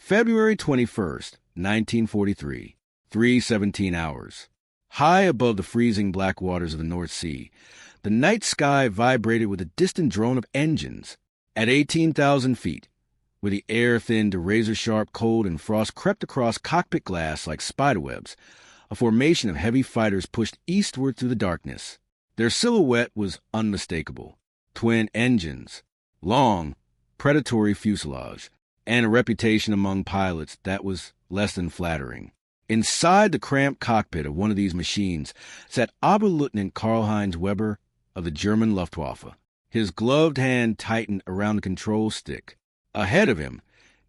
February 21st, 1943, 3:17 hours. High above the freezing black waters of the North Sea, the night sky vibrated with a distant drone of engines. At 18,000 feet, where the air thinned to razor-sharp cold and frost crept across cockpit glass like spiderwebs, a formation of heavy fighters pushed eastward through the darkness. Their silhouette was unmistakable. Twin engines, long, predatory fuselage, and a reputation among pilots that was less than flattering. Inside the cramped cockpit of one of these machines sat Oberleutnant Karl-Heinz Weber of the German Luftwaffe. His gloved hand tightened around the control stick. Ahead of him,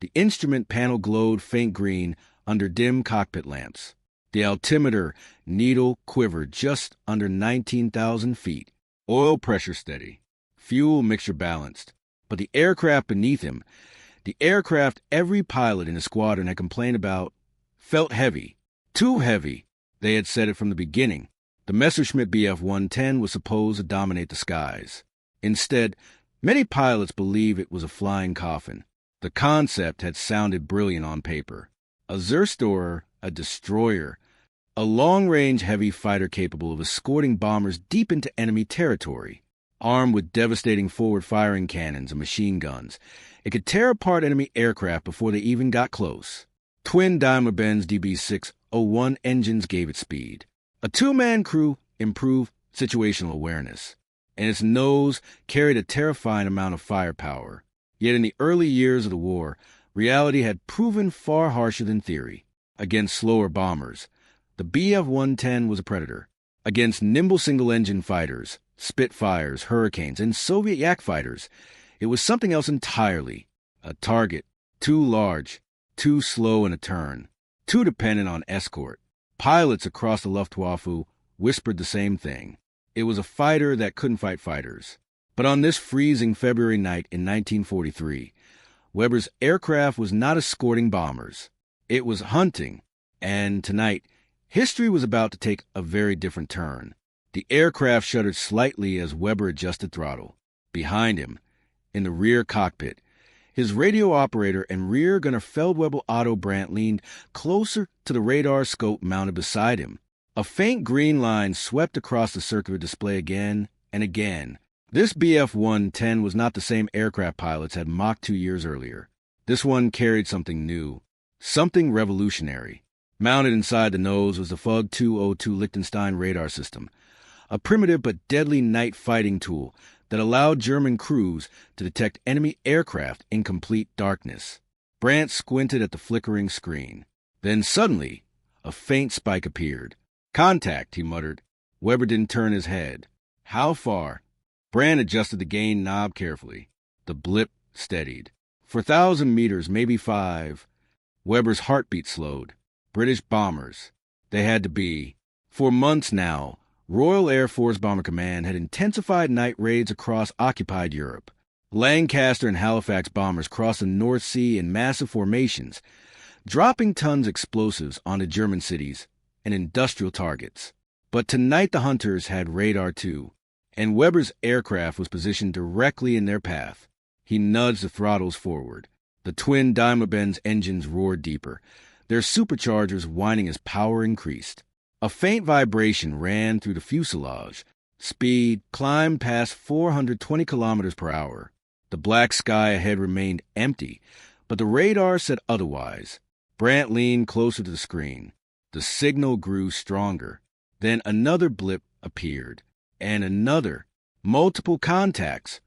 the instrument panel glowed faint green under dim cockpit lamps. The altimeter needle quivered just under 19,000 feet. Oil pressure steady. Fuel mixture balanced. But the aircraft beneath him, the aircraft every pilot in the squadron had complained about, felt heavy. Too heavy. They had said it from the beginning. The Messerschmitt Bf-110 was supposed to dominate the skies. Instead, many pilots believed it was a flying coffin. The concept had sounded brilliant on paper. A Zerstörer, a destroyer, a long-range heavy fighter capable of escorting bombers deep into enemy territory. Armed with devastating forward-firing cannons and machine guns, it could tear apart enemy aircraft before they even got close. Twin Daimler-Benz DB601 engines gave it speed. A two-man crew improved situational awareness, and its nose carried a terrifying amount of firepower. Yet in the early years of the war, reality had proven far harsher than theory. Against slower bombers, the Bf-110 was a predator. Against nimble single-engine fighters, Spitfires, Hurricanes, and Soviet Yak fighters, it was something else entirely. A target, too large, too slow in a turn, too dependent on escort. Pilots across the Luftwaffe whispered the same thing. It was a fighter that couldn't fight fighters. But on this freezing February night in 1943, Weber's aircraft was not escorting bombers. It was hunting. And tonight, history was about to take a very different turn. The aircraft shuddered slightly as Weber adjusted throttle. Behind him, in the rear cockpit, his radio operator and rear gunner Feldwebel Otto Brandt leaned closer to the radar scope mounted beside him. A faint green line swept across the circular display again and again. This Bf-110 was not the same aircraft pilots had mocked 2 years earlier. This one carried something new, something revolutionary. Mounted inside the nose was the FUG 202 Liechtenstein radar system, a primitive but deadly night fighting tool that allowed German crews to detect enemy aircraft in complete darkness. Brandt squinted at the flickering screen. Then suddenly, a faint spike appeared. "Contact," he muttered. Weber didn't turn his head. "How far?" Brandt adjusted the gain knob carefully. The blip steadied. For 1,000 meters, maybe 5. Weber's heartbeat slowed. British bombers. They had to be. For months now, Royal Air Force Bomber Command had intensified night raids across occupied Europe. Lancaster and Halifax bombers crossed the North Sea in massive formations, dropping tons of explosives onto German cities and industrial targets. But tonight the hunters had radar too, and Weber's aircraft was positioned directly in their path. He nudged the throttles forward. The twin Daimler-Benz engines roared deeper, their superchargers whining as power increased. A faint vibration ran through the fuselage. Speed climbed past 420 kilometers per hour. The black sky ahead remained empty, but the radar said otherwise. Brandt leaned closer to the screen. The signal grew stronger. Then another blip appeared. And another. Multiple contacts,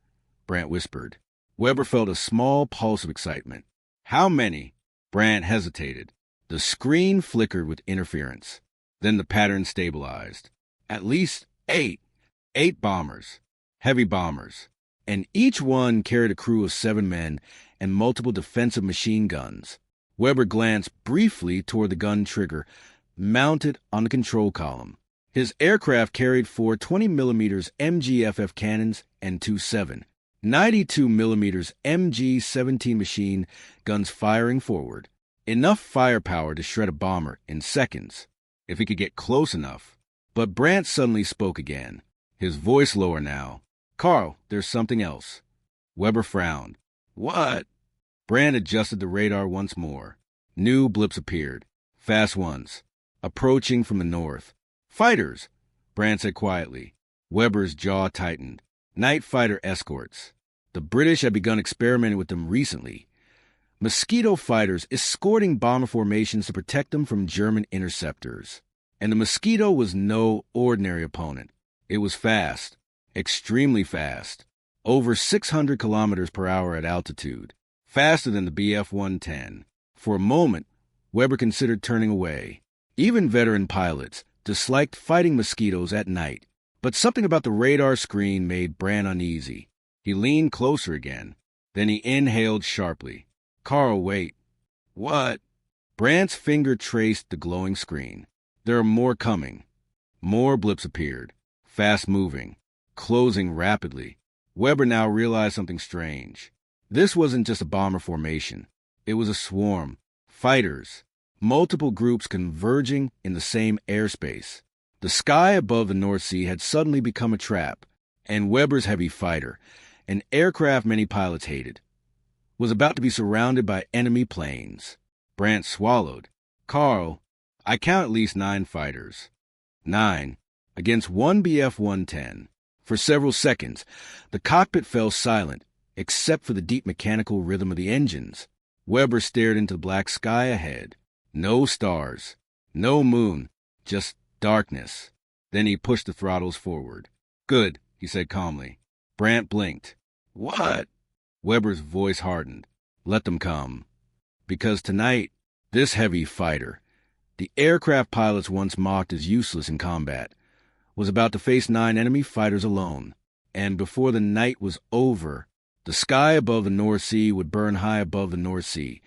Brandt whispered. Weber felt a small pulse of excitement. "How many?" Brandt hesitated. The screen flickered with interference. Then the pattern stabilized. "At least 8. 8 bombers. Heavy bombers. And each one carried a crew of 7 men and multiple defensive machine guns." Weber glanced briefly toward the gun trigger, mounted on the control column. His aircraft carried 4 20mm MGFF cannons and 2 7, 92mm MG-17 machine guns firing forward. Enough firepower to shred a bomber in seconds, if he could get close enough. But Brandt suddenly spoke again, his voice lower now. "Carl, there's something else." Weber frowned. "What?" Brand adjusted the radar once more. New blips appeared. Fast ones. Approaching from the north. Fighters, Brand said quietly. Weber's jaw tightened. Night fighter escorts. The British had begun experimenting with them recently. Mosquito fighters escorting bomber formations to protect them from German interceptors. And the Mosquito was no ordinary opponent. It was fast. Extremely fast. Over 600 kilometers per hour at altitude. Faster than the Bf-110. For a moment, Weber considered turning away. Even veteran pilots disliked fighting mosquitoes at night. But something about the radar screen made Brand uneasy. He leaned closer again. Then he inhaled sharply. "Carl, wait." "What?" Brand's finger traced the glowing screen. "There are more coming." More blips appeared. Fast-moving. Closing rapidly. Weber now realized something strange. This wasn't just a bomber formation. It was a swarm. Fighters. Multiple groups converging in the same airspace. The sky above the North Sea had suddenly become a trap, and Weber's heavy fighter, an aircraft many pilots hated, was about to be surrounded by enemy planes. Brand swallowed. "Carl, I count at least 9 fighters." 9, against one Bf-110. For several seconds, the cockpit fell silent, except for the deep mechanical rhythm of the engines. Weber stared into the black sky ahead. No stars. No moon. Just darkness. Then he pushed the throttles forward. "Good," he said calmly. Brand blinked. "What?" Weber's voice hardened. "Let them come. Because tonight, this heavy fighter, the aircraft pilots once mocked as useless in combat, was about to face 9 enemy fighters alone. And before the night was over, the sky above the North Sea would burn high above the North Sea.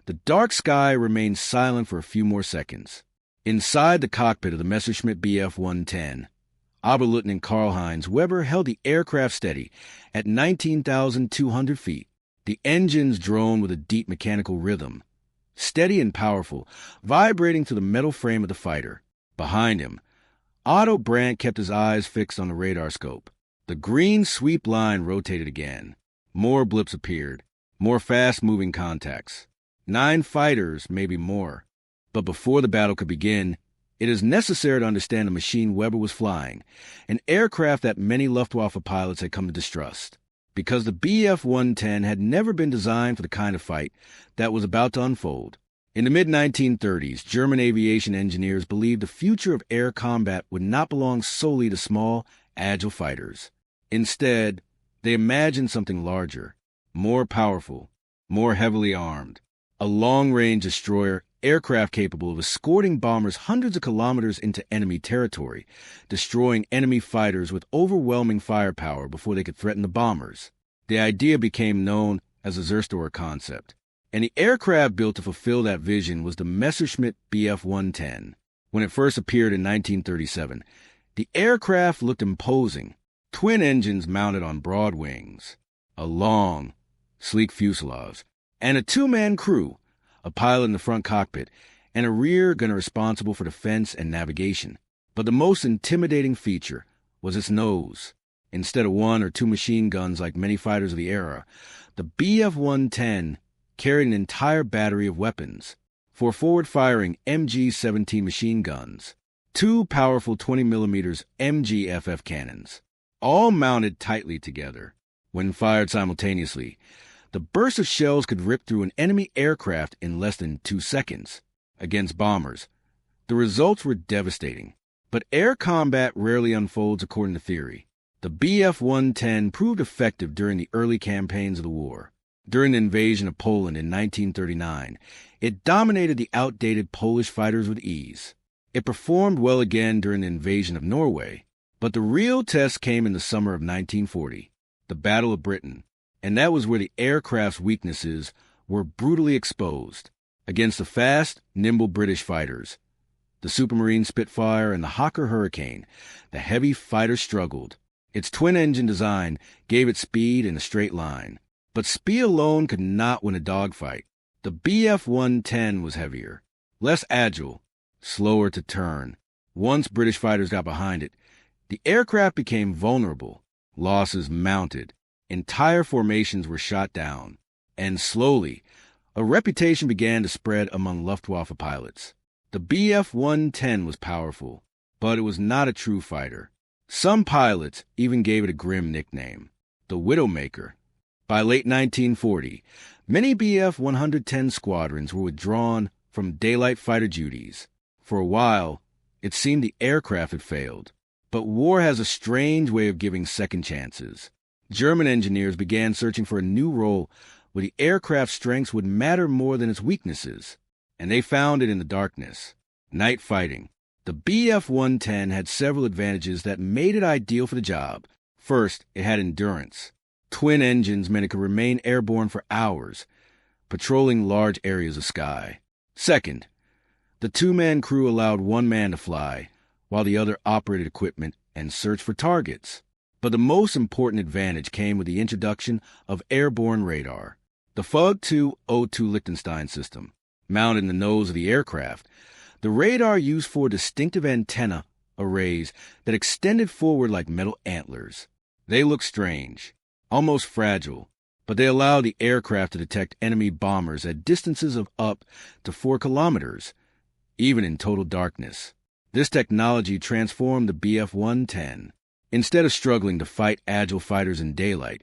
The dark sky remained silent for a few more seconds. Inside the cockpit of the Messerschmitt Bf-110, Oberleutnant Karl-Heinz Weber held the aircraft steady at 19,200 feet. The engines droned with a deep mechanical rhythm, steady and powerful, vibrating through the metal frame of the fighter. Behind him, Otto Brandt kept his eyes fixed on the radar scope. The green sweep line rotated again. More blips appeared, more fast-moving contacts. 9 fighters, maybe more. But before the battle could begin, it is necessary to understand the machine Weber was flying, an aircraft that many Luftwaffe pilots had come to distrust, because the Bf-110 had never been designed for the kind of fight that was about to unfold. In the mid-1930s, German aviation engineers believed the future of air combat would not belong solely to small, agile fighters. Instead, they imagined something larger, more powerful, more heavily armed. A long-range destroyer aircraft capable of escorting bombers hundreds of kilometers into enemy territory, destroying enemy fighters with overwhelming firepower before they could threaten the bombers. The idea became known as the Zerstörer concept, and the aircraft built to fulfill that vision was the Messerschmitt Bf-110. When it first appeared in 1937, the aircraft looked imposing, twin engines mounted on broad wings, a long, sleek fuselage, and a 2-man crew, a pilot in the front cockpit, and a rear gunner responsible for defense and navigation. But the most intimidating feature was its nose. Instead of 1 or 2 machine guns like many fighters of the era, the Bf-110 carried an entire battery of weapons. 4 forward-firing MG-17 machine guns, 2 powerful 20mm MG-FF cannons, all mounted tightly together. When fired simultaneously, the burst of shells could rip through an enemy aircraft in less than 2 seconds. Against bombers, the results were devastating. But air combat rarely unfolds according to theory. The Bf-110 proved effective during the early campaigns of the war. During the invasion of Poland in 1939, it dominated the outdated Polish fighters with ease. It performed well again during the invasion of Norway. But the real test came in the summer of 1940, the Battle of Britain. And that was where the aircraft's weaknesses were brutally exposed. Against the fast, nimble British fighters, the Supermarine Spitfire and the Hawker Hurricane, the heavy fighter struggled. Its twin-engine design gave it speed in a straight line. But speed alone could not win a dogfight. The Bf-110 was heavier, less agile, slower to turn. Once British fighters got behind it, the aircraft became vulnerable. Losses mounted. Entire formations were shot down. And slowly, a reputation began to spread among Luftwaffe pilots. The Bf-110 was powerful, but it was not a true fighter. Some pilots even gave it a grim nickname, the Widowmaker. By late 1940, many Bf-110 squadrons were withdrawn from daylight fighter duties. For a while, it seemed the aircraft had failed. But war has a strange way of giving second chances. German engineers began searching for a new role where the aircraft's strengths would matter more than its weaknesses, and they found it in the darkness. Night fighting. The Bf-110 had several advantages that made it ideal for the job. First, it had endurance. Twin engines meant it could remain airborne for hours, patrolling large areas of sky. Second, the two-man crew allowed one man to fly, while the other operated equipment and searched for targets. But the most important advantage came with the introduction of airborne radar. The FUG-2-02 Liechtenstein system, mounted in the nose of the aircraft, the radar used four distinctive antenna arrays that extended forward like metal antlers. They looked strange, almost fragile, but they allowed the aircraft to detect enemy bombers at distances of up to 4 kilometers, even in total darkness. This technology transformed the Bf-110. Instead of struggling to fight agile fighters in daylight,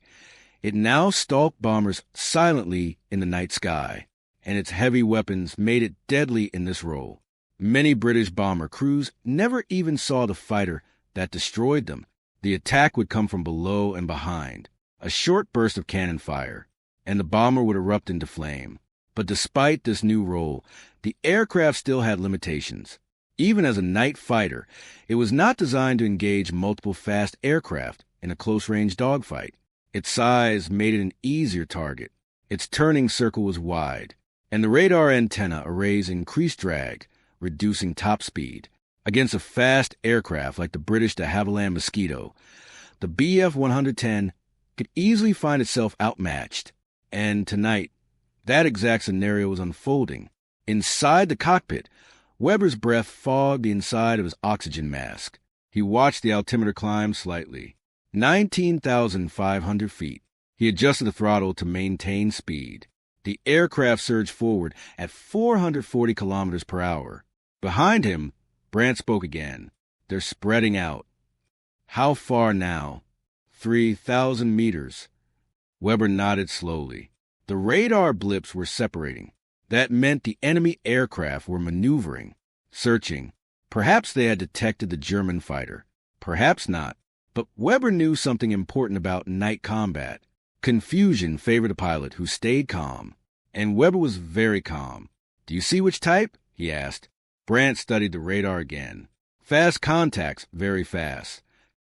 it now stalked bombers silently in the night sky, and its heavy weapons made it deadly in this role. Many British bomber crews never even saw the fighter that destroyed them. The attack would come from below and behind, a short burst of cannon fire, and the bomber would erupt into flame. But despite this new role, the aircraft still had limitations. Even as a night fighter, it was not designed to engage multiple fast aircraft in a close-range dogfight. Its size made it an easier target. Its turning circle was wide, and the radar antenna arrays increased drag, reducing top speed. Against a fast aircraft like the British de Havilland Mosquito, the Bf-110 could easily find itself outmatched. And tonight, that exact scenario was unfolding. Inside the cockpit, Weber's breath fogged the inside of his oxygen mask. He watched the altimeter climb slightly. 19,500 feet. He adjusted the throttle to maintain speed. The aircraft surged forward at 440 kilometers per hour. Behind him, Brandt spoke again. They're spreading out. How far now? 3,000 meters. Weber nodded slowly. The radar blips were separating. That meant the enemy aircraft were maneuvering, searching. Perhaps they had detected the German fighter. Perhaps not. But Weber knew something important about night combat. Confusion favored a pilot who stayed calm. And Weber was very calm. Do you see which type? He asked. Brandt studied the radar again. Fast contacts, very fast.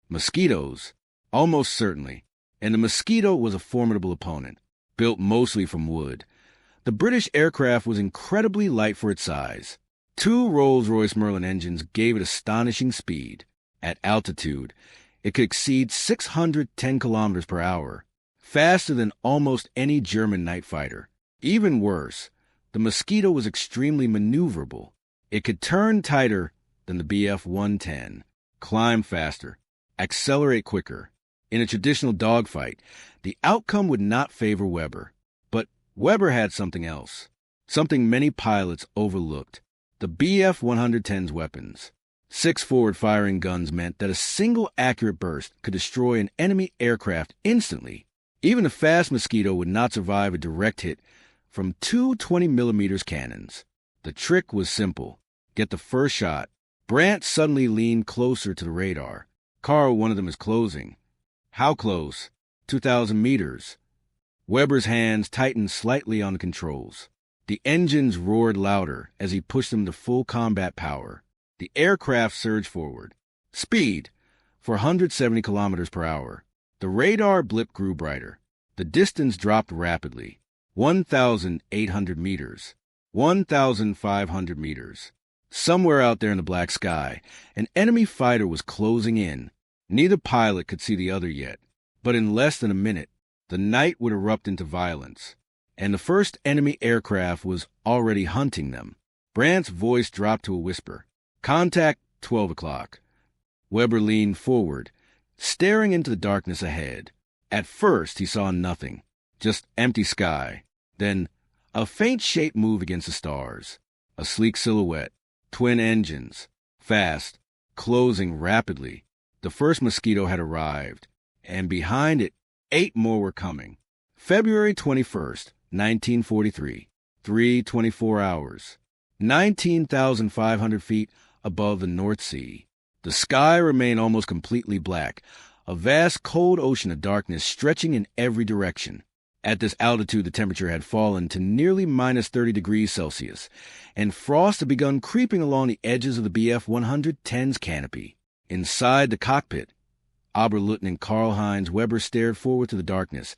Mosquitoes, almost certainly. And the Mosquito was a formidable opponent, built mostly from wood. The British aircraft was incredibly light for its size. 2 Rolls-Royce Merlin engines gave it astonishing speed. At altitude, it could exceed 610 kilometers per hour, faster than almost any German night fighter. Even worse, the Mosquito was extremely maneuverable. It could turn tighter than the Bf-110, climb faster, accelerate quicker. In a traditional dogfight, the outcome would not favor Weber. But Weber had something else, something many pilots overlooked. The Bf-110's weapons. 6 forward-firing guns meant that a single accurate burst could destroy an enemy aircraft instantly. Even a fast Mosquito would not survive a direct hit from 2 20mm cannons. The trick was simple. Get the first shot. Brandt suddenly leaned closer to the radar. Carl, one of them is closing. How close? 2,000 meters. Weber's hands tightened slightly on the controls. The engines roared louder as he pushed them to full combat power. The aircraft surged forward. Speed, 470 kilometers per hour. The radar blip grew brighter. The distance dropped rapidly. 1,800 meters. 1,500 meters. Somewhere out there in the black sky, an enemy fighter was closing in. Neither pilot could see the other yet, but in less than a minute, the night would erupt into violence, and the first enemy aircraft was already hunting them. Brandt's voice dropped to a whisper. Contact 12 o'clock. Weber leaned forward, staring into the darkness ahead. At first, he saw nothing, just empty sky. Then, a faint shape moved against the stars. A sleek silhouette, twin engines, fast, closing rapidly. The first mosquito had arrived, and behind it, 8 more were coming. February 21st, 1943, 3:24 hours, 19,500 feet above the North Sea. The sky remained almost completely black, a vast cold ocean of darkness stretching in every direction. At this altitude, the temperature had fallen to nearly minus 30 degrees Celsius, and frost had begun creeping along the edges of the Bf-110's canopy. Inside the cockpit, Oberleutnant Karl-Heinz Weber stared forward to the darkness,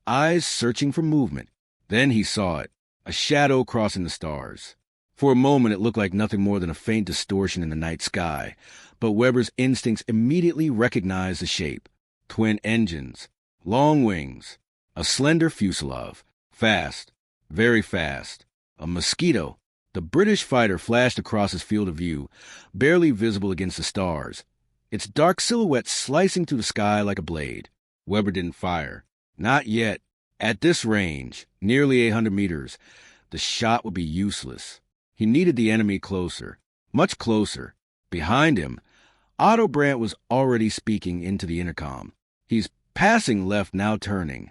eyes searching for movement. Then he saw it, a shadow crossing the stars. For a moment, it looked like nothing more than a faint distortion in the night sky, but Weber's instincts immediately recognized the shape. Twin engines, long wings, a slender fuselage, fast, very fast. A mosquito. The British fighter flashed across his field of view, barely visible against the stars, its dark silhouette slicing through the sky like a blade. Weber didn't fire. Not yet. At this range, nearly 800 meters, the shot would be useless. He needed the enemy closer, much closer. Behind him, Otto Brandt was already speaking into the intercom. He's passing left, now turning.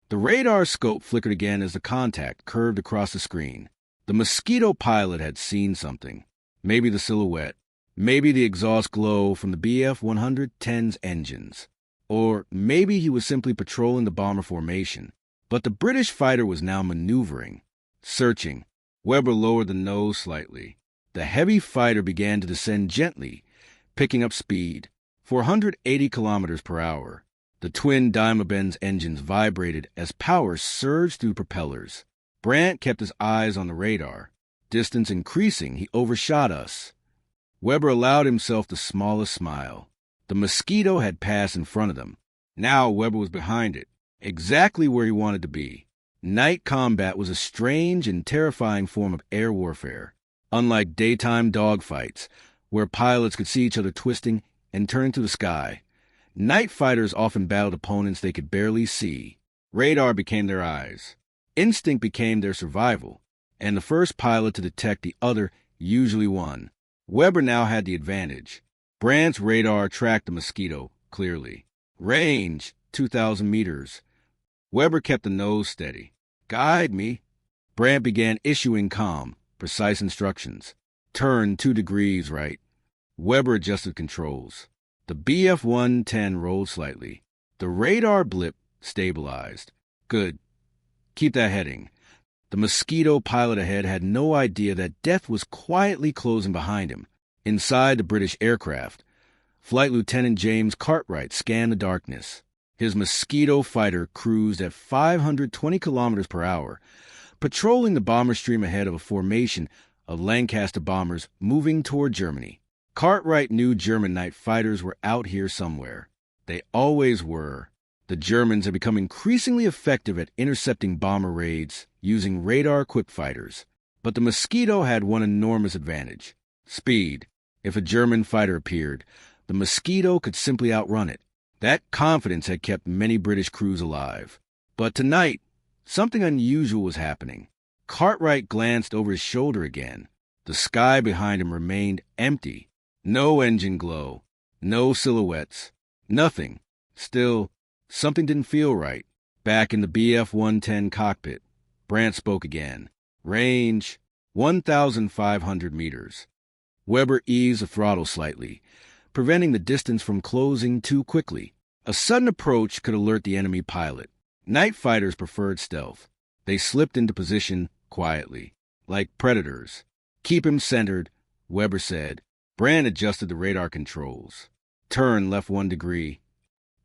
The radar scope flickered again as the contact curved across the screen. The mosquito pilot had seen something. Maybe the silhouette. Maybe the exhaust glow from the Bf-110's engines. Or maybe he was simply patrolling the bomber formation. But the British fighter was now maneuvering, searching. Weber lowered the nose slightly. The heavy fighter began to descend gently, picking up speed, 480 kilometers per hour. The twin Daimler-Benz engines vibrated as power surged through propellers. Brandt kept his eyes on the radar. Distance increasing, he overshot us. Weber allowed himself the smallest smile. The mosquito had passed in front of them. Now Weber was behind it, exactly where he wanted to be. Night combat was a strange and terrifying form of air warfare. Unlike daytime dogfights, where pilots could see each other twisting and turning to the sky, night fighters often battled opponents they could barely see. Radar became their eyes. Instinct became their survival, and the first pilot to detect the other usually won. Weber now had the advantage. Brandt's radar tracked the mosquito clearly. Range, 2,000 meters. Weber kept the nose steady. Guide me. Brandt began issuing calm, precise instructions. Turn 2 degrees right. Weber adjusted controls. The Bf-110 rolled slightly. The radar blip stabilized. Good. Keep that heading. The mosquito pilot ahead had no idea that death was quietly closing behind him. Inside the British aircraft, Flight Lieutenant James Cartwright scanned the darkness. His mosquito fighter cruised at 520 kilometers per hour, patrolling the bomber stream ahead of a formation of Lancaster bombers moving toward Germany. Cartwright knew German night fighters were out here somewhere. They always were. The Germans had become increasingly effective at intercepting bomber raids using radar-equipped fighters. But the Mosquito had one enormous advantage: speed. If a German fighter appeared, the Mosquito could simply outrun it. That confidence had kept many British crews alive. But tonight, something unusual was happening. Cartwright glanced over his shoulder again. The sky behind him remained empty. No engine glow. No silhouettes. Nothing. Still, something didn't feel right. Back in the Bf-110 cockpit, Brandt spoke again. Range, 1,500 meters. Weber eased the throttle slightly, preventing the distance from closing too quickly. A sudden approach could alert the enemy pilot. Night fighters preferred stealth. They slipped into position quietly, like predators. Keep him centered, Weber said. Brandt adjusted the radar controls. Turn left 1 degree.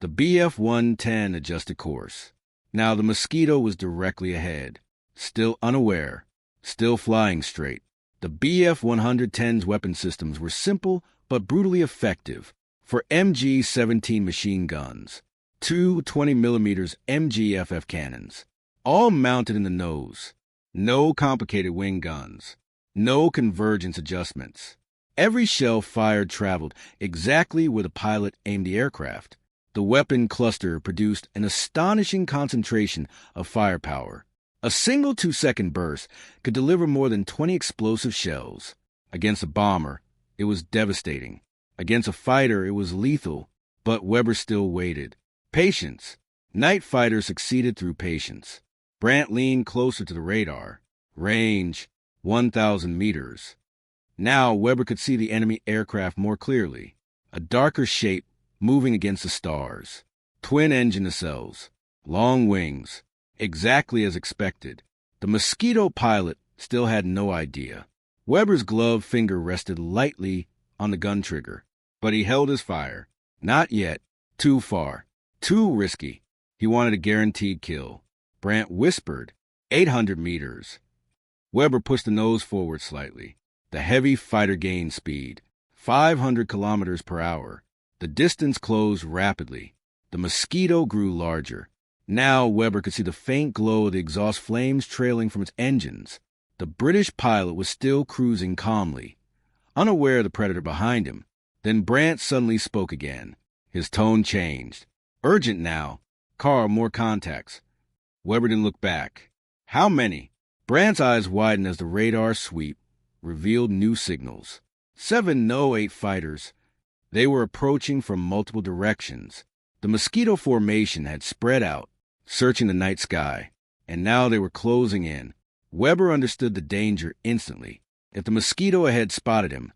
The Bf-110 adjusted course. Now the Mosquito was directly ahead, still unaware, still flying straight. The Bf-110's weapon systems were simple but brutally effective. For MG-17 machine guns, 2 20mm MGFF cannons, all mounted in the nose. No complicated wing guns. No convergence adjustments. Every shell fired traveled exactly where the pilot aimed the aircraft. The weapon cluster produced an astonishing concentration of firepower. A single 2-second burst could deliver more than 20 explosive shells. Against a bomber, it was devastating. Against a fighter, it was lethal, but Weber still waited. Patience. Night fighters succeeded through patience. Brandt leaned closer to the radar. Range, 1,000 meters. Now Weber could see the enemy aircraft more clearly. A darker shape moving against the stars. Twin-engine nacelles. Long wings. Exactly as expected. The Mosquito pilot still had no idea. Weber's gloved finger rested lightly on the gun trigger, but he held his fire. Not yet. Too far. Too risky. He wanted a guaranteed kill. Brandt whispered, 800 meters. Weber pushed the nose forward slightly. The heavy fighter gained speed. 500 kilometers per hour. The distance closed rapidly. The Mosquito grew larger. Now Weber could see the faint glow of the exhaust flames trailing from its engines. The British pilot was still cruising calmly, unaware of the predator behind him. Then Brandt suddenly spoke again. His tone changed. Urgent now. Carl, more contacts. Weber didn't look back. How many? Brandt's eyes widened as the radar sweep revealed new signals. 7 No-8 fighters. They were approaching from multiple directions. The Mosquito formation had spread out, searching the night sky, and now they were closing in. Weber understood the danger instantly. If the Mosquito ahead spotted him,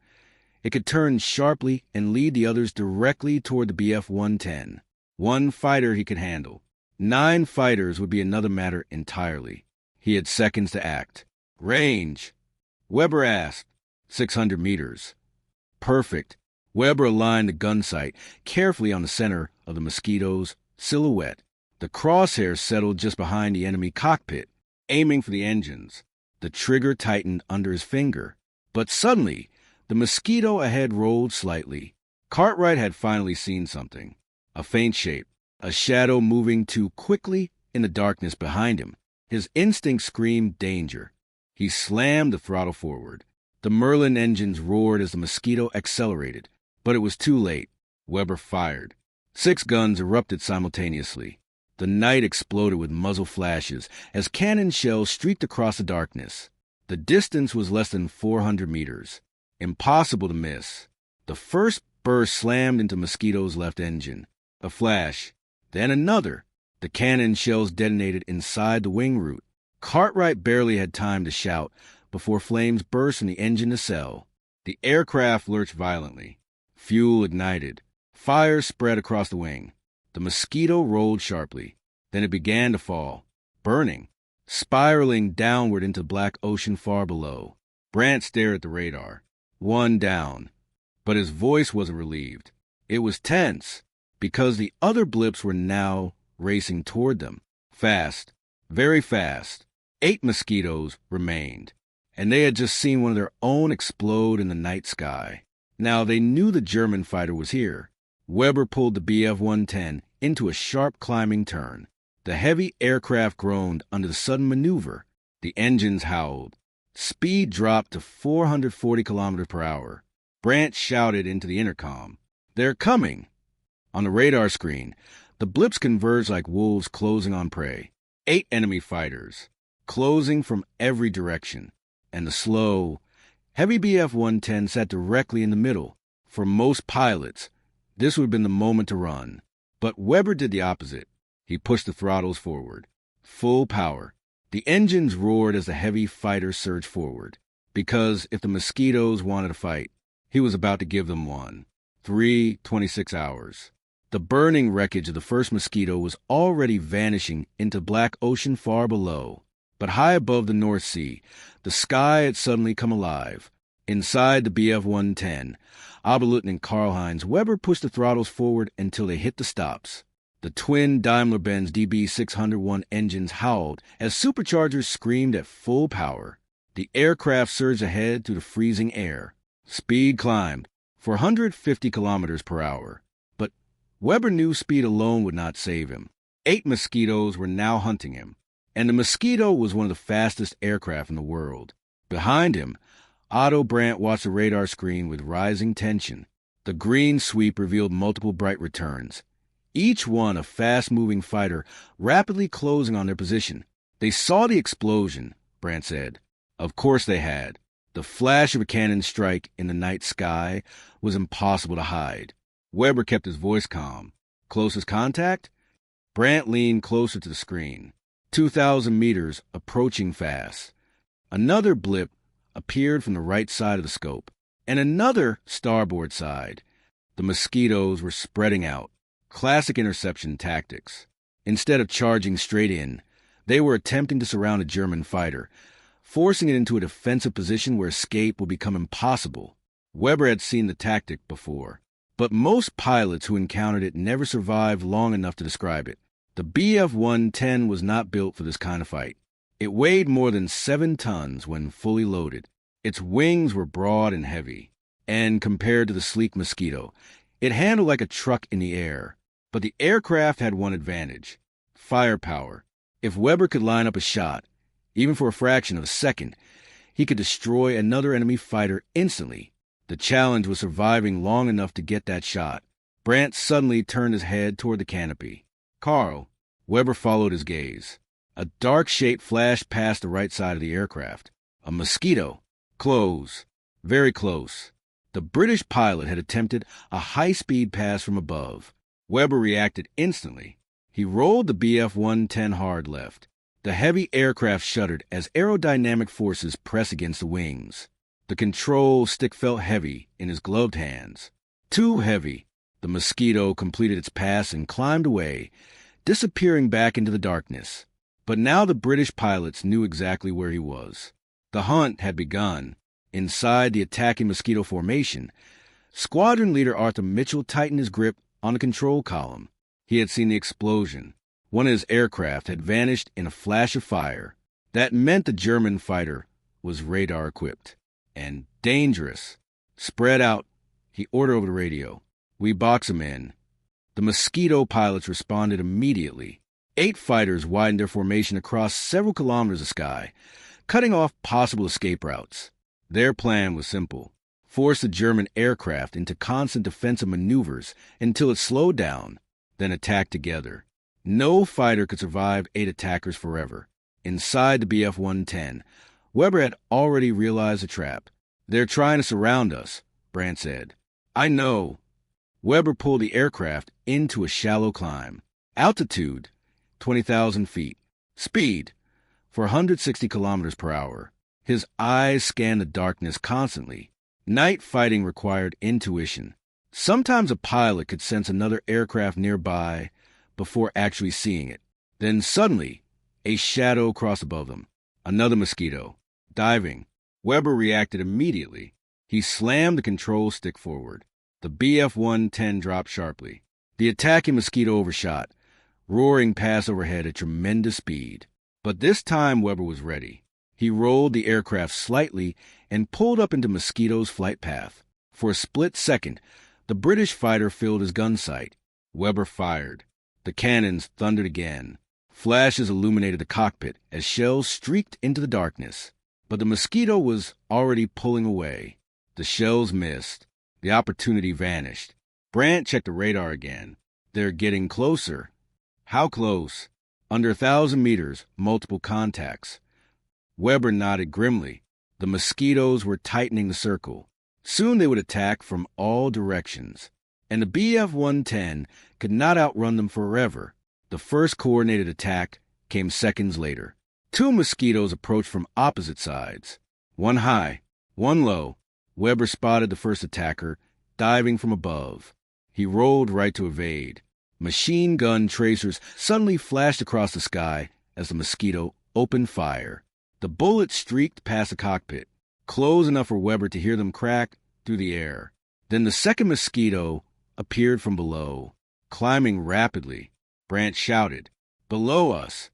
it could turn sharply and lead the others directly toward the Bf-110. 1 fighter he could handle. 9 fighters would be another matter entirely. He had seconds to act. Range. Weber asked. 600 meters. Perfect. Weber aligned the gun sight carefully on the center of the Mosquito's silhouette. The crosshairs settled just behind the enemy cockpit, aiming for the engines. The trigger tightened under his finger. But suddenly, the Mosquito ahead rolled slightly. Cartwright had finally seen something. A faint shape, a shadow moving too quickly in the darkness behind him. His instinct screamed danger. He slammed the throttle forward. The Merlin engines roared as the Mosquito accelerated, but it was too late. Weber fired. 6 guns erupted simultaneously. The night exploded with muzzle flashes as cannon shells streaked across the darkness. The distance was less than 400 meters. Impossible to miss. The first burst slammed into Mosquito's left engine. A flash, then another. The cannon shells detonated inside the wing root. Cartwright barely had time to shout before flames burst from the engine nacelle. The aircraft lurched violently. Fuel ignited. Fire spread across the wing. The Mosquito rolled sharply. Then it began to fall, burning, spiraling downward into the black ocean far below. Brandt stared at the radar. 1 down. But his voice wasn't relieved. It was tense, because the other blips were now racing toward them. Fast, very fast. 8 Mosquitoes remained, and they had just seen one of their own explode in the night sky. Now they knew the German fighter was here. Weber pulled the Bf-110 into a sharp climbing turn. The heavy aircraft groaned under the sudden maneuver. The engines howled. Speed dropped to 440 kilometers per hour. Brandt shouted into the intercom, "They're coming!" On the radar screen, the blips converged like wolves closing on prey. 8 enemy fighters, closing from every direction. And the slow, heavy Bf-110 sat directly in the middle. For most pilots, this would have been the moment to run. But Weber did the opposite. He pushed the throttles forward. Full power. The engines roared as the heavy fighter surged forward. Because if the Mosquitoes wanted a fight, he was about to give them one. 26 hours. The burning wreckage of the first Mosquito was already vanishing into black ocean far below. But high above the North Sea, the sky had suddenly come alive. Inside the Bf-110, Oberleutnant Karl-Heinz Weber pushed the throttles forward until they hit the stops. The twin Daimler-Benz DB601 engines howled as superchargers screamed at full power. The aircraft surged ahead through the freezing air. Speed climbed, 450 kilometers per hour. But Weber knew speed alone would not save him. 8 Mosquitoes were now hunting him, and the Mosquito was one of the fastest aircraft in the world. Behind him, Otto Brandt watched the radar screen with rising tension. The green sweep revealed multiple bright returns, each one a fast-moving fighter rapidly closing on their position. They saw the explosion, Brant said. Of course they had. The flash of a cannon strike in the night sky was impossible to hide. Weber kept his voice calm. Closest contact? Brant leaned closer to the screen. 2,000 meters, approaching fast. Another blip appeared from the right side of the scope, and another starboard side. The mosquitoes were spreading out. Classic interception tactics. Instead of charging straight in, they were attempting to surround a German fighter, forcing it into a defensive position where escape would become impossible. Weber had seen the tactic before, but most pilots who encountered it never survived long enough to describe it. The Bf-110 was not built for this kind of fight. It weighed more than 7 tons when fully loaded. Its wings were broad and heavy, and compared to the sleek Mosquito, it handled like a truck in the air. But the aircraft had one advantage: firepower. If Weber could line up a shot, even for a fraction of a second, he could destroy another enemy fighter instantly. The challenge was surviving long enough to get that shot. Brant suddenly turned his head toward the canopy. "Carl." Weber followed his gaze. A dark shape flashed past the right side of the aircraft. A Mosquito. Close. Very close. The British pilot had attempted a high-speed pass from above. Weber reacted instantly. He rolled the Bf-110 hard left. The heavy aircraft shuddered as aerodynamic forces pressed against the wings. The control stick felt heavy in his gloved hands. Too heavy. The Mosquito completed its pass and climbed away, disappearing back into the darkness. But now the British pilots knew exactly where he was. The hunt had begun. Inside the attacking Mosquito formation, Squadron Leader Arthur Mitchell tightened his grip on the control column. He had seen the explosion. One of his aircraft had vanished in a flash of fire. That meant the German fighter was radar-equipped and dangerous. "Spread out," he ordered over the radio. "We box 'em in." The Mosquito pilots responded immediately. 8 fighters widened their formation across several kilometers of sky, cutting off possible escape routes. Their plan was simple: force the German aircraft into constant defensive maneuvers until it slowed down, then attack together. No fighter could survive 8 attackers forever. Inside the Bf-110, Weber had already realized the trap. "They're trying to surround us," Brant said. "I know." Weber pulled the aircraft into a shallow climb. Altitude, 20,000 feet. Speed, 460 kilometers per hour. His eyes scanned the darkness constantly. Night fighting required intuition. Sometimes a pilot could sense another aircraft nearby before actually seeing it. Then suddenly, a shadow crossed above them. Another Mosquito. Diving. Weber reacted immediately. He slammed the control stick forward. The Bf-110 dropped sharply. The attacking Mosquito overshot, roaring past overhead at tremendous speed. But this time Weber was ready. He rolled the aircraft slightly and pulled up into Mosquito's flight path. For a split second, the British fighter filled his gun sight. Weber fired. The cannons thundered again. Flashes illuminated the cockpit as shells streaked into the darkness. But the Mosquito was already pulling away. The shells missed. The opportunity vanished. Brant checked the radar again. "They're getting closer." "How close?" "Under 1,000 meters, multiple contacts." Weber nodded grimly. The Mosquitoes were tightening the circle. Soon they would attack from all directions. And the Bf-110 could not outrun them forever. The first coordinated attack came seconds later. 2 Mosquitoes approached from opposite sides. One high, one low. Weber spotted the first attacker, diving from above. He rolled right to evade. Machine gun tracers suddenly flashed across the sky as the Mosquito opened fire. The bullets streaked past the cockpit, close enough for Weber to hear them crack through the air. Then the second Mosquito appeared from below, climbing rapidly. Brant shouted, "Below us!"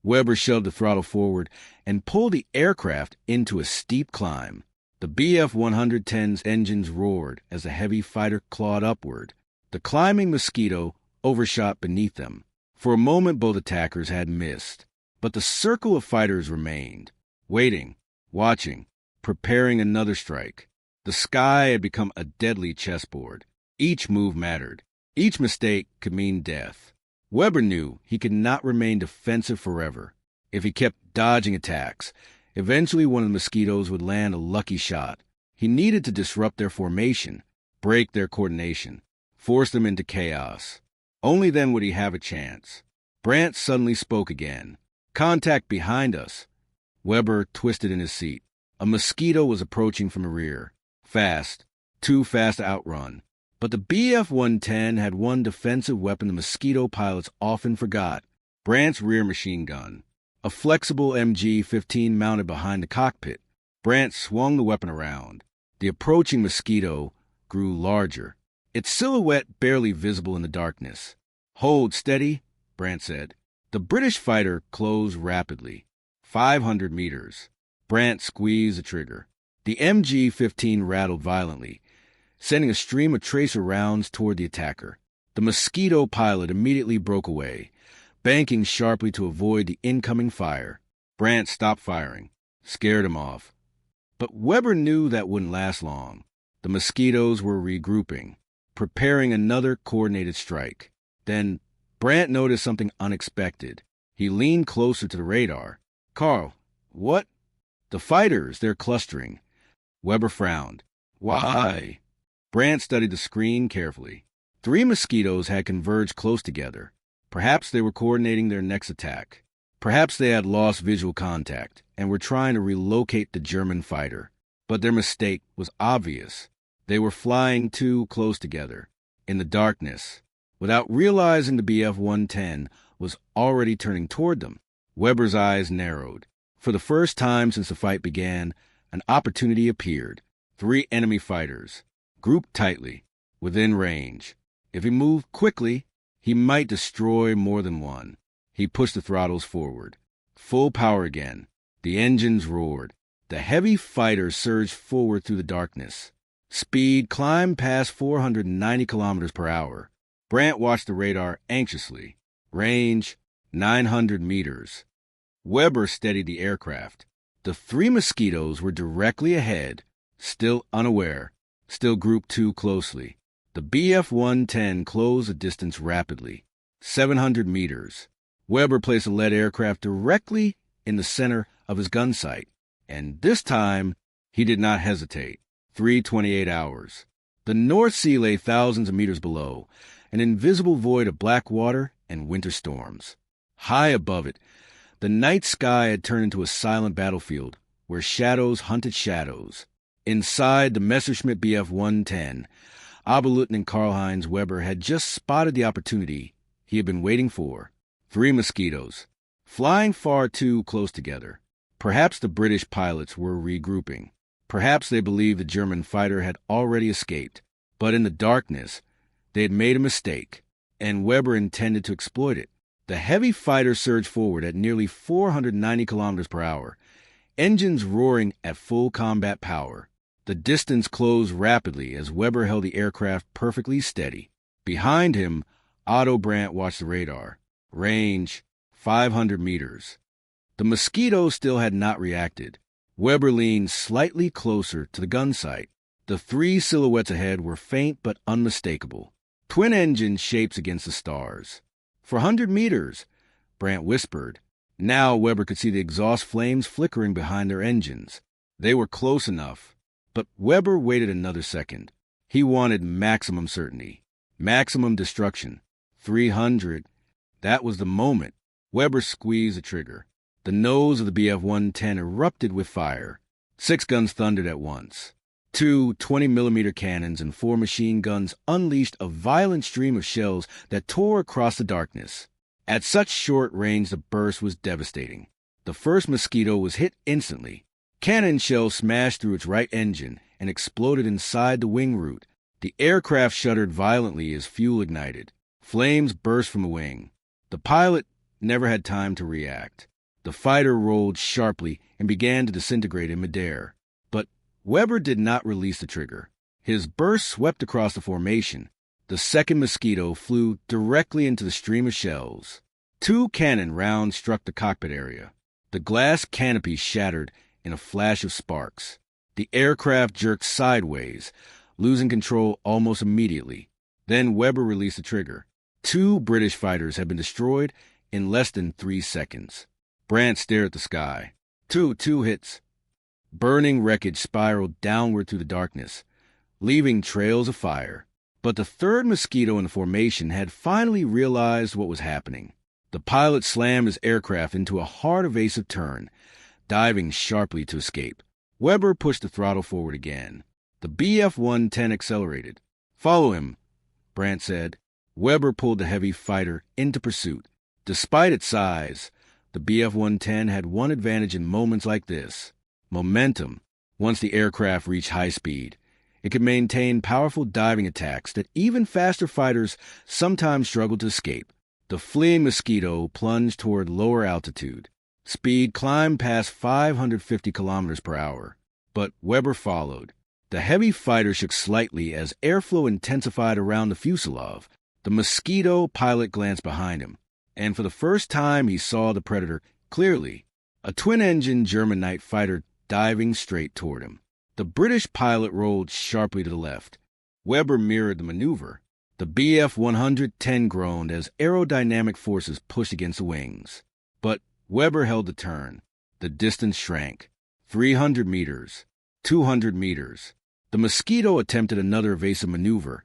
Weber shoved the throttle forward and pulled the aircraft into a steep climb. The Bf-110's engines roared as the heavy fighter clawed upward. The climbing Mosquito overshot beneath them. For a moment, both attackers had missed. But the circle of fighters remained, waiting, watching, preparing another strike. The sky had become a deadly chessboard. Each move mattered. Each mistake could mean death. Weber knew he could not remain defensive forever. If he kept dodging attacks, eventually one of the mosquitoes would land a lucky shot. He needed to disrupt their formation, break their coordination, force them into chaos. Only then would he have a chance. Brant suddenly spoke again. "Contact behind us." Weber twisted in his seat. A mosquito was approaching from the rear. Fast, too fast to outrun. But the BF-110 had one defensive weapon the mosquito pilots often forgot: Brant's rear machine gun. A flexible MG-15 mounted behind the cockpit. Brant swung the weapon around. The approaching mosquito grew larger, its silhouette barely visible in the darkness. "Hold steady," Brant said. The British fighter closed rapidly. 500 meters. Brant squeezed the trigger. The MG-15 rattled violently, sending a stream of tracer rounds toward the attacker. The mosquito pilot immediately broke away, banking sharply to avoid the incoming fire. Brant stopped firing, scared him off. But Weber knew that wouldn't last long. The mosquitoes were regrouping, preparing another coordinated strike. Then Brant noticed something unexpected. He leaned closer to the radar. "Carl, what?" "The fighters, they're clustering." Weber frowned. "Why?" Brant studied the screen carefully. 3 mosquitoes had converged close together. Perhaps they were coordinating their next attack. Perhaps they had lost visual contact and were trying to relocate the German fighter. But their mistake was obvious. They were flying too close together, in the darkness, without realizing the BF-110 was already turning toward them. Weber's eyes narrowed. For the first time since the fight began, an opportunity appeared. 3 enemy fighters, grouped tightly, within range. If he moved quickly, he might destroy more than one. He pushed the throttles forward. Full power again. The engines roared. The heavy fighter surged forward through the darkness. Speed climbed past 490 kilometers per hour. Brant watched the radar anxiously. Range, 900 meters. Weber steadied the aircraft. The 3 mosquitoes were directly ahead, still unaware, still grouped too closely. The BF-110 closed the distance rapidly. 700 meters. Weber placed a lead aircraft directly in the center of his gun sight. And this time, he did not hesitate. 328 hours. The North Sea lay thousands of meters below, an invisible void of black water and winter storms. High above it, the night sky had turned into a silent battlefield where shadows hunted shadows. Inside the Messerschmitt BF-110, Oberleutnant Karl-Heinz Weber had just spotted the opportunity he had been waiting for. 3 mosquitoes, flying far too close together. Perhaps the British pilots were regrouping. Perhaps they believed the German fighter had already escaped. But in the darkness, they had made a mistake, and Weber intended to exploit it. The heavy fighter surged forward at nearly 490 kilometers per hour, engines roaring at full combat power. The distance closed rapidly as Weber held the aircraft perfectly steady. Behind him, Otto Brandt watched the radar. Range, 500 meters. The mosquito still had not reacted. Weber leaned slightly closer to the gun sight. The 3 silhouettes ahead were faint but unmistakable. Twin engine shapes against the stars. "For 100 meters," Brandt whispered. Now Weber could see the exhaust flames flickering behind their engines. They were close enough. But Weber waited another second. He wanted maximum certainty, maximum destruction. 300. That was the moment. Weber squeezed the trigger. The nose of the BF-110 erupted with fire. 6 guns thundered at once. 2 20-millimeter cannons and 4 machine guns unleashed a violent stream of shells that tore across the darkness. At such short range, the burst was devastating. The first mosquito was hit instantly. Cannon shells smashed through its right engine and exploded inside the wing root. The aircraft shuddered violently as fuel ignited. Flames burst from the wing. The pilot never had time to react. The fighter rolled sharply and began to disintegrate in midair. But Weber did not release the trigger. His burst swept across the formation. The second mosquito flew directly into the stream of shells. 2 cannon rounds struck the cockpit area. The glass canopy shattered in a flash of sparks. The aircraft jerked sideways, losing control almost immediately. Then Weber released the trigger. 2 British fighters had been destroyed in less than 3 seconds. Brant stared at the sky. Two hits. Burning wreckage spiraled downward through the darkness, leaving trails of fire. But the third mosquito in the formation had finally realized what was happening. The pilot slammed his aircraft into a hard evasive turn, diving sharply to escape. Weber pushed the throttle forward again. The Bf-110 accelerated. "Follow him," Brant said. Weber pulled the heavy fighter into pursuit. Despite its size, the Bf-110 had one advantage in moments like this: momentum. Once the aircraft reached high speed, it could maintain powerful diving attacks that even faster fighters sometimes struggled to escape. The fleeing mosquito plunged toward lower altitude. Speed climbed past 550 kilometers per hour, but Weber followed. The heavy fighter shook slightly as airflow intensified around the fuselage. The mosquito pilot glanced behind him, and for the first time he saw the predator clearly, a twin-engine German night fighter diving straight toward him. The British pilot rolled sharply to the left. Weber mirrored the maneuver. The Bf-110 groaned as aerodynamic forces pushed against the wings. But Weber held the turn. The distance shrank. 300 meters. 200 meters. The mosquito attempted another evasive maneuver,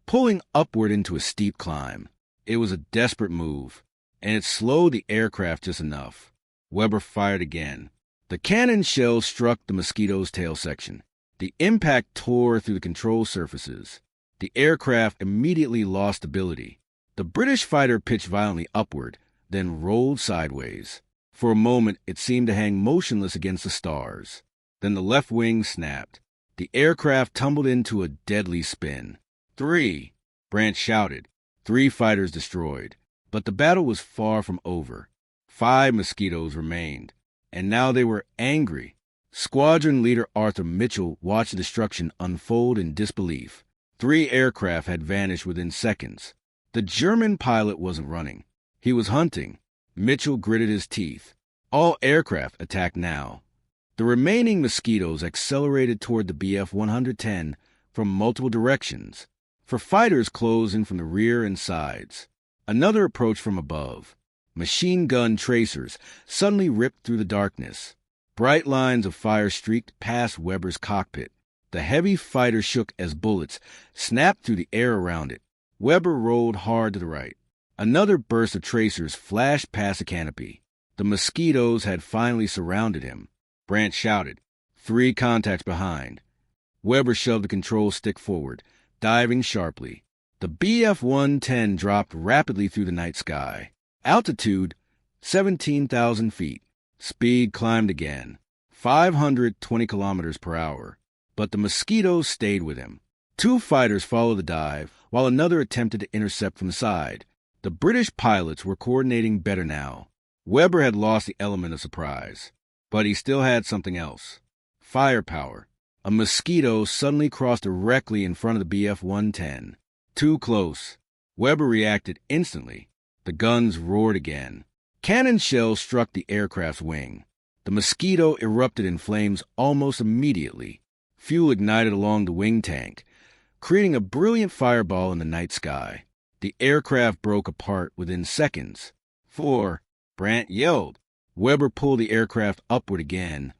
pulling upward into a steep climb. It was a desperate move, and it slowed the aircraft just enough. Weber fired again. The cannon shell struck the mosquito's tail section. The impact tore through the control surfaces. The aircraft immediately lost stability. The British fighter pitched violently upward, then rolled sideways. For a moment, it seemed to hang motionless against the stars. Then the left wing snapped. The aircraft tumbled into a deadly spin. 3, Brant shouted. 3 fighters destroyed. But the battle was far from over. 5 mosquitoes remained, and now they were angry. Squadron leader Arthur Mitchell watched the destruction unfold in disbelief. 3 aircraft had vanished within seconds. The German pilot wasn't running. He was hunting. Mitchell gritted his teeth. All aircraft attacked now. The remaining mosquitoes accelerated toward the Bf-110 from multiple directions, for fighters closed in from the rear and sides. Another approached from above. Machine gun tracers suddenly ripped through the darkness. Bright lines of fire streaked past Weber's cockpit. The heavy fighter shook as bullets snapped through the air around it. Weber rolled hard to the right. Another burst of tracers flashed past the canopy. The mosquitoes had finally surrounded him. Brant shouted. 3 contacts behind. Weber shoved the control stick forward, diving sharply. The Bf-110 dropped rapidly through the night sky. Altitude, 17,000 feet. Speed climbed again, 520 kilometers per hour. But the mosquitoes stayed with him. 2 fighters followed the dive, while another attempted to intercept from the side. The British pilots were coordinating better now. Weber had lost the element of surprise, but he still had something else. Firepower. A mosquito suddenly crossed directly in front of the Bf-110. Too close. Weber reacted instantly. The guns roared again. Cannon shells struck the aircraft's wing. The mosquito erupted in flames almost immediately. Fuel ignited along the wing tank, creating a brilliant fireball in the night sky. The aircraft broke apart within seconds. 4, Brant yelled. Weber pulled the aircraft upward again,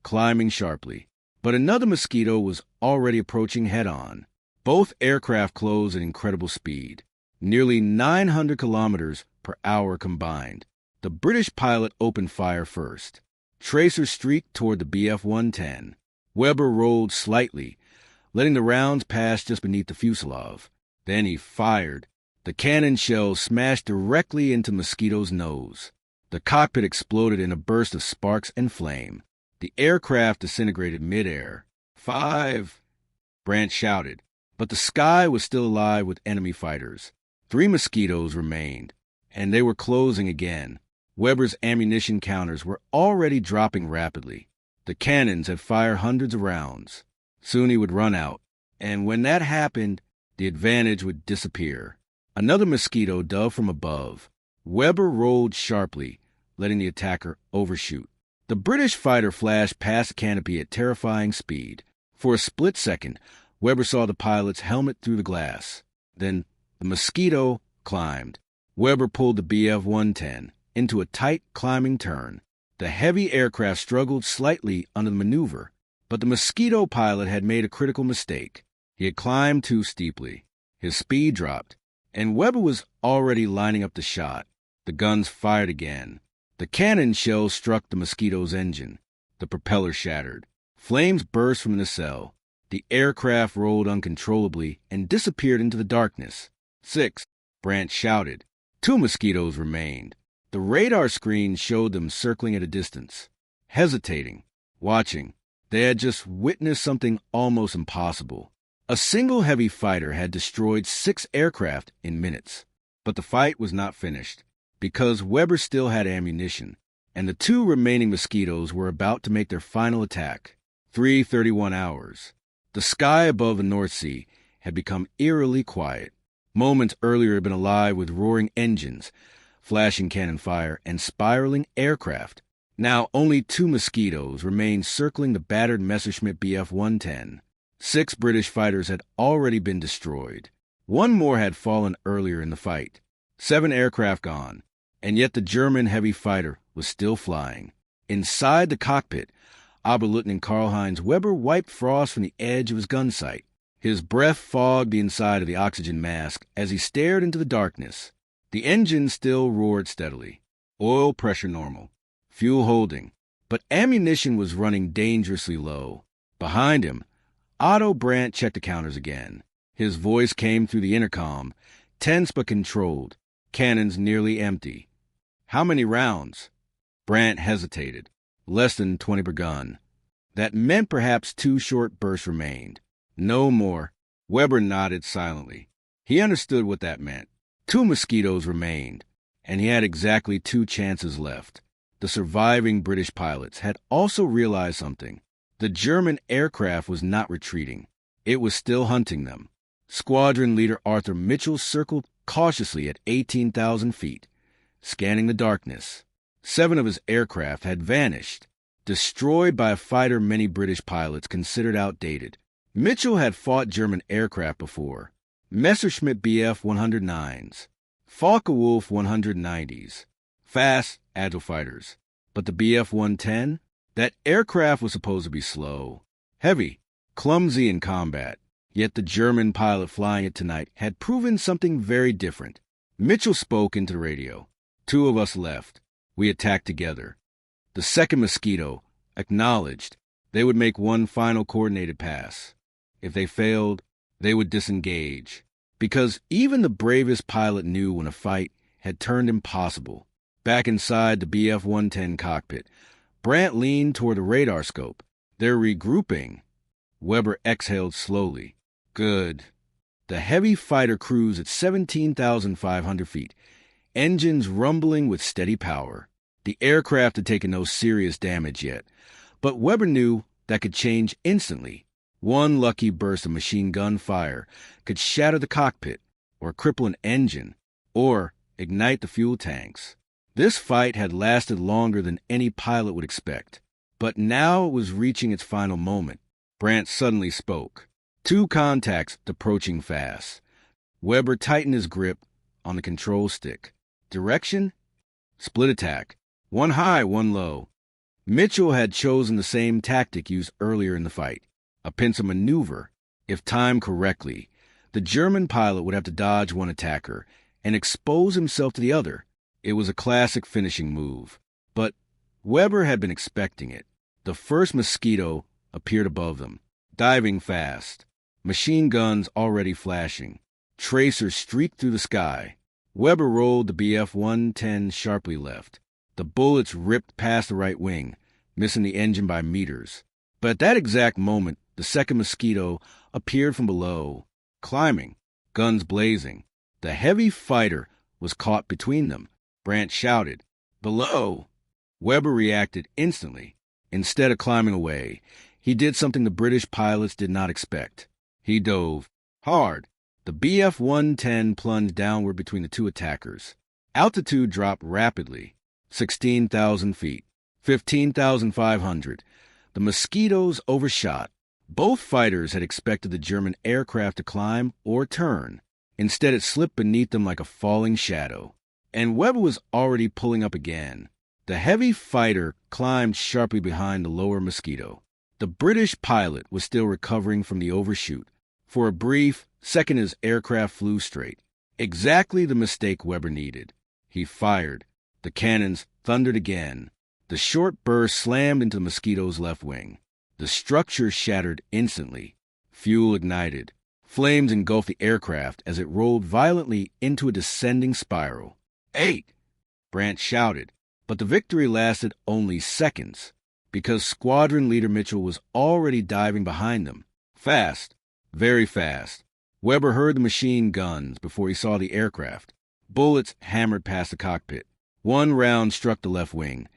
climbing sharply. But another mosquito was already approaching head-on. Both aircraft closed at incredible speed, nearly 900 kilometers per hour combined. The British pilot opened fire first. Tracers streaked toward the Bf-110. Weber rolled slightly, letting the rounds pass just beneath the fuselage. Then he fired. The cannon shell smashed directly into the mosquito's nose. The cockpit exploded in a burst of sparks and flame. The aircraft disintegrated midair. 5, Brant shouted. But the sky was still alive with enemy fighters. 3 mosquitoes remained, and they were closing again. Weber's ammunition counters were already dropping rapidly. The cannons had fired hundreds of rounds. Soon he would run out, and when that happened, the advantage would disappear. Another mosquito dove from above. Weber rolled sharply, letting the attacker overshoot. The British fighter flashed past the canopy at terrifying speed. For a split second, Weber saw the pilot's helmet through the glass. Then the mosquito climbed. Weber pulled the Bf-110. into a tight climbing turn. The heavy aircraft struggled slightly under the maneuver, but the Mosquito pilot had made a critical mistake. He had climbed too steeply. His speed dropped, and Weber was already lining up the shot. The guns fired again. The cannon shell struck the Mosquito's engine. The propeller shattered. Flames burst from the nacelle. The aircraft rolled uncontrollably and disappeared into the darkness. 6, Brandt shouted. 2 Mosquitoes remained. The radar screen showed them circling at a distance, hesitating, watching. They had just witnessed something almost impossible. A single heavy fighter had destroyed 6 aircraft in minutes. But the fight was not finished, because Weber still had ammunition, and the 2 remaining Mosquitoes were about to make their final attack. 3:31 hours. The sky above the North Sea had become eerily quiet. Moments earlier had been alive with roaring engines, flashing cannon fire, and spiraling aircraft. Now only 2 Mosquitoes remained circling the battered Messerschmitt Bf-110. 6 British fighters had already been destroyed. 1 more had fallen earlier in the fight. 7 aircraft gone, and yet the German heavy fighter was still flying. Inside the cockpit, Oberleutnant Karl-Heinz Weber wiped frost from the edge of his gun sight. His breath fogged the inside of the oxygen mask as he stared into the darkness. The engine still roared steadily. Oil pressure normal. Fuel holding. But ammunition was running dangerously low. Behind him, Otto Brandt checked the counters again. His voice came through the intercom, tense but controlled. Cannons nearly empty. How many rounds? Brandt hesitated. Less than 20 per gun. That meant perhaps 2 short bursts remained. No more. Weber nodded silently. He understood what that meant. 2 Mosquitoes remained, and he had exactly 2 chances left. The surviving British pilots had also realized something. The German aircraft was not retreating. It was still hunting them. Squadron leader Arthur Mitchell circled cautiously at 18,000 feet, scanning the darkness. 7 of his aircraft had vanished, destroyed by a fighter many British pilots considered outdated. Mitchell had fought German aircraft before. Messerschmitt Bf-109s, Focke-Wulf 190s, fast, agile fighters. But the Bf-110? That aircraft was supposed to be slow, heavy, clumsy in combat. Yet the German pilot flying it tonight had proven something very different. Mitchell spoke into the radio. 2 of us left. We attacked together. The second Mosquito acknowledged they would make one final coordinated pass. If they failed, they would disengage. Because even the bravest pilot knew when a fight had turned impossible. Back inside the Bf-110 cockpit, Brandt leaned toward the radar scope. They're regrouping. Weber exhaled slowly. Good. The heavy fighter cruised at 17,500 feet, engines rumbling with steady power. The aircraft had taken no serious damage yet, but Weber knew that could change instantly. One lucky burst of machine gun fire could shatter the cockpit, or cripple an engine, or ignite the fuel tanks. This fight had lasted longer than any pilot would expect, but now it was reaching its final moment. Brandt suddenly spoke. 2 contacts approaching fast. Weber tightened his grip on the control stick. Direction? Split attack. 1 high, 1 low. Mitchell had chosen the same tactic used earlier in the fight. A pincer maneuver. If timed correctly, the German pilot would have to dodge one attacker and expose himself to the other. It was a classic finishing move. But Weber had been expecting it. The first Mosquito appeared above them, diving fast. Machine guns already flashing. Tracers streaked through the sky. Weber rolled the Bf-110 sharply left. The bullets ripped past the right wing, missing the engine by meters. But at that exact moment, the second Mosquito appeared from below, climbing, guns blazing. The heavy fighter was caught between them. Brandt shouted, "Below!" Weber reacted instantly. Instead of climbing away, he did something the British pilots did not expect. He dove hard. The Bf-110 plunged downward between the 2 attackers. Altitude dropped rapidly. 16,000 feet, 15,500. The Mosquitoes overshot. Both fighters had expected the German aircraft to climb or turn. Instead, it slipped beneath them like a falling shadow. and Weber was already pulling up again. The heavy fighter climbed sharply behind the lower Mosquito. The British pilot was still recovering from the overshoot. For a brief second, his aircraft flew straight. Exactly the mistake Weber needed. He fired. The cannons thundered again. The short burst slammed into the Mosquito's left wing. The structure shattered instantly. Fuel ignited. Flames engulfed the aircraft as it rolled violently into a descending spiral. 8! Brandt shouted, but the victory lasted only seconds, because squadron leader Mitchell was already diving behind them. Fast, very fast. Weber heard the machine guns before he saw the aircraft. Bullets hammered past the cockpit. One round struck the left wing,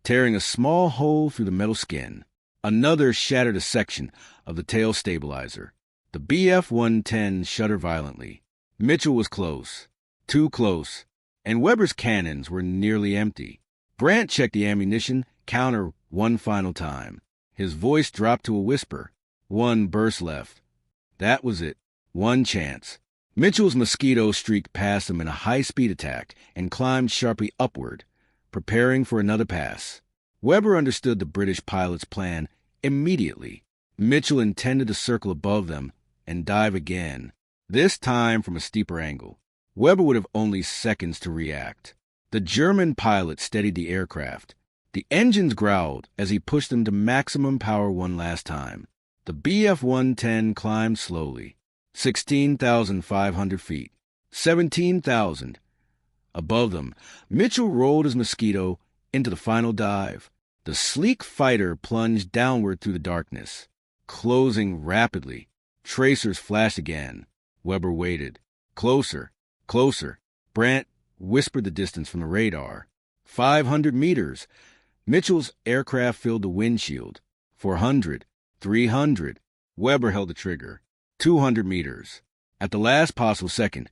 tearing a small hole through the metal skin. Another shattered a section of the tail stabilizer. The Bf-110 shuddered violently. Mitchell was close, too close, and Weber's cannons were nearly empty. Brandt checked the ammunition counter one final time. His voice dropped to a whisper. One burst left. That was it. One chance. Mitchell's Mosquito streaked past him in a high-speed attack and climbed sharply upward, preparing for another pass. Weber understood the British pilot's plan immediately. Mitchell intended to circle above them and dive again, this time from a steeper angle. Weber would have only seconds to react. The German pilot steadied the aircraft. The engines growled as he pushed them to maximum power one last time. The Bf-110 climbed slowly. 16,500 feet. 17,000. Above them, Mitchell rolled his Mosquito into the final dive. The sleek fighter plunged downward through the darkness, closing rapidly. Tracers flashed again. Weber waited. Closer, closer. Brandt whispered the distance from the radar. 500 meters. Mitchell's aircraft filled the windshield. 400, 300. Weber held the trigger. 200 meters. At the last possible second,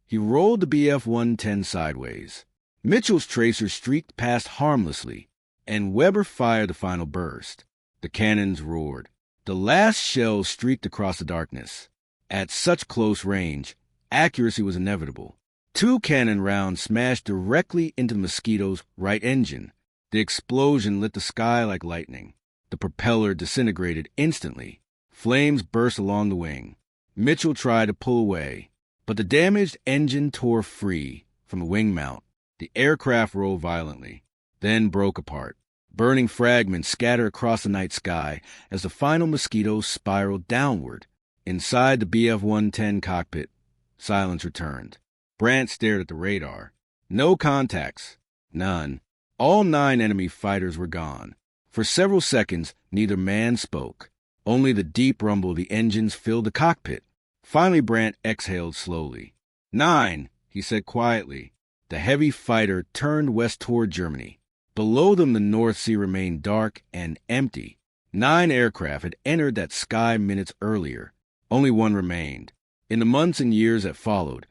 he rolled the Bf-110 sideways. Mitchell's tracers streaked past harmlessly, and Weber fired the final burst. The cannons roared. The last shell streaked across the darkness. At such close range, accuracy was inevitable. 2 cannon rounds smashed directly into the Mosquito's right engine. The explosion lit the sky like lightning. The propeller disintegrated instantly. Flames burst along the wing. Mitchell tried to pull away, but the damaged engine tore free from the wing mount. The aircraft rolled violently, then broke apart. Burning fragments scattered across the night sky as the final Mosquito spiraled downward. Inside the Bf-110 cockpit, silence returned. Brandt stared at the radar. No contacts. None. All 9 enemy fighters were gone. For several seconds, neither man spoke. Only the deep rumble of the engines filled the cockpit. Finally, Brandt exhaled slowly. 9, he said quietly. The heavy fighter turned west toward Germany. Below them, the North Sea remained dark and empty. 9 aircraft had entered that sky minutes earlier. Only one remained. In the months and years that followed,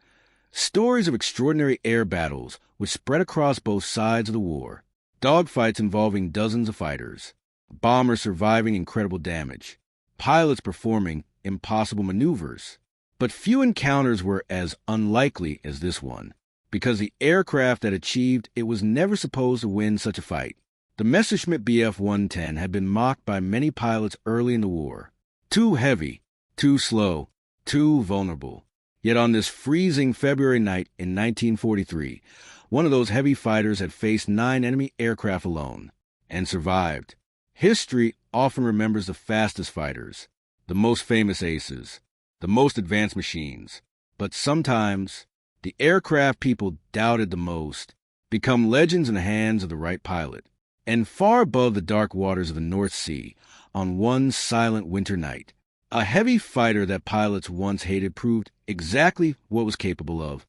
stories of extraordinary air battles would spread across both sides of the war. Dogfights involving dozens of fighters. Bombers surviving incredible damage. Pilots performing impossible maneuvers. But few encounters were as unlikely as this one, because the aircraft that achieved it was never supposed to win such a fight. The Messerschmitt Bf-110 had been mocked by many pilots early in the war. Too heavy, too slow, too vulnerable. Yet on this freezing February night in 1943, one of those heavy fighters had faced 9 enemy aircraft alone, and survived. History often remembers the fastest fighters, the most famous aces, the most advanced machines. But sometimes, the aircraft people doubted the most become legends in the hands of the right pilot. And far above the dark waters of the North Sea, on one silent winter night, a heavy fighter that pilots once hated proved exactly what it was capable of.